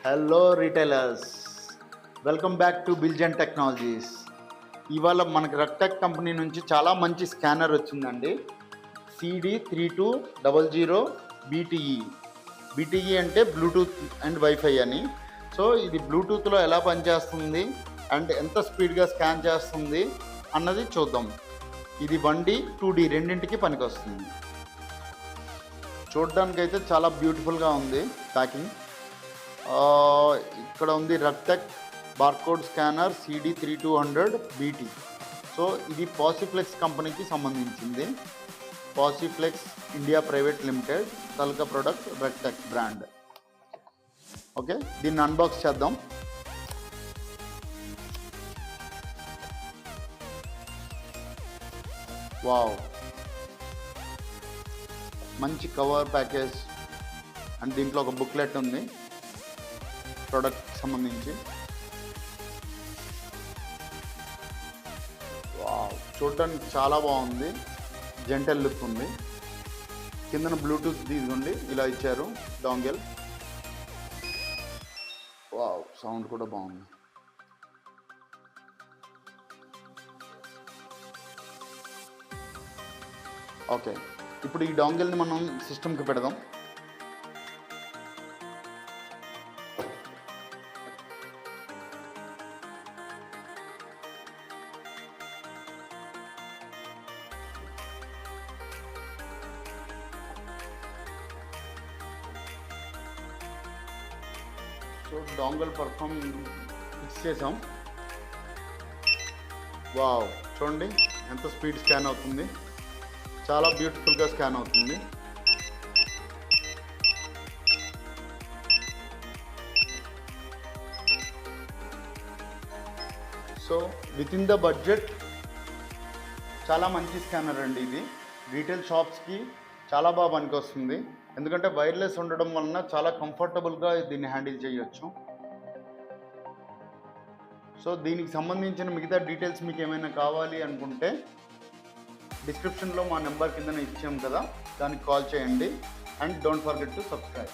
Hello retailers, welcome back to బిల్జన్ technologies. ఇవాళ మనకి రెక్టెక్ కంపెనీ నుంచి చాలా మంచి స్కానర్ వచ్చిందండి. CD3200 BTE. BTE అంటే బ్లూటూత్ అండ్ వైఫై అని. సో ఇది బ్లూటూత్లో ఎలా పనిచేస్తుంది అండ్ ఎంత స్పీడ్గా స్కాన్ చేస్తుంది అన్నది చూద్దాం. ఇది 1D 2D రెండింటికి పనికొస్తుంది. చూడడానికైతే చాలా బ్యూటిఫుల్గా ఉంది ప్యాకింగ్. ఇక్కడ ఉంది రెక్టెక్ barcode scanner CD3200 BT. So ఇది పాసిఫ్లెక్స్ కంపెనీకి సంబంధించింది. పాసిఫ్లెక్స్ ఇండియా ప్రైవేట్ లిమిటెడ్ తలక ప్రొడక్ట్ రెక్టెక్ బ్రాండ్. ఓకే, దీన్ని అన్బాక్స్ చేద్దాం. వావ్, మంచి కవర్ ప్యాకేజ్ అండ్ దీంట్లో ఒక బుక్లెట్ ఉంది ప్రోడక్ట్ సంబంధించి. వావ్, చూడటానికి చాలా బాగుంది, జెంటల్ లుక్ ఉంది. కిందన బ్లూటూత్ తీసుకోండి, ఇలా ఇచ్చారు డాంగెల్. వావ్, సౌండ్ కూడా బాగుంది. ఓకే, ఇప్పుడు ఈ డాంగెల్ని మనం సిస్టమ్కి పెడదాం. సో డాంగల్ ఫిక్స్ చేసాం. వావ్, చూడండి ఎంత స్పీడ్ స్కాన్ అవుతుంది, చాలా బ్యూటిఫుల్గా స్కాన్ అవుతుంది. So with in the budget చాలా మంచి స్కానర్ అండి ఇది. రీటైల్ షాప్స్కి చాలా బాగా పనికొస్తుంది, ఎందుకంటే వైర్లెస్ ఉండడం వలన చాలా కంఫర్టబుల్గా దీన్ని హ్యాండిల్ చేయొచ్చు. సో దీనికి సంబంధించిన మిగతా డీటెయిల్స్ మీకు ఏమైనా కావాలి అనుకుంటే డిస్క్రిప్షన్లో మా నెంబర్ కింద ఇచ్చాం కదా, దానికి కాల్ చేయండి. And don't forget to subscribe.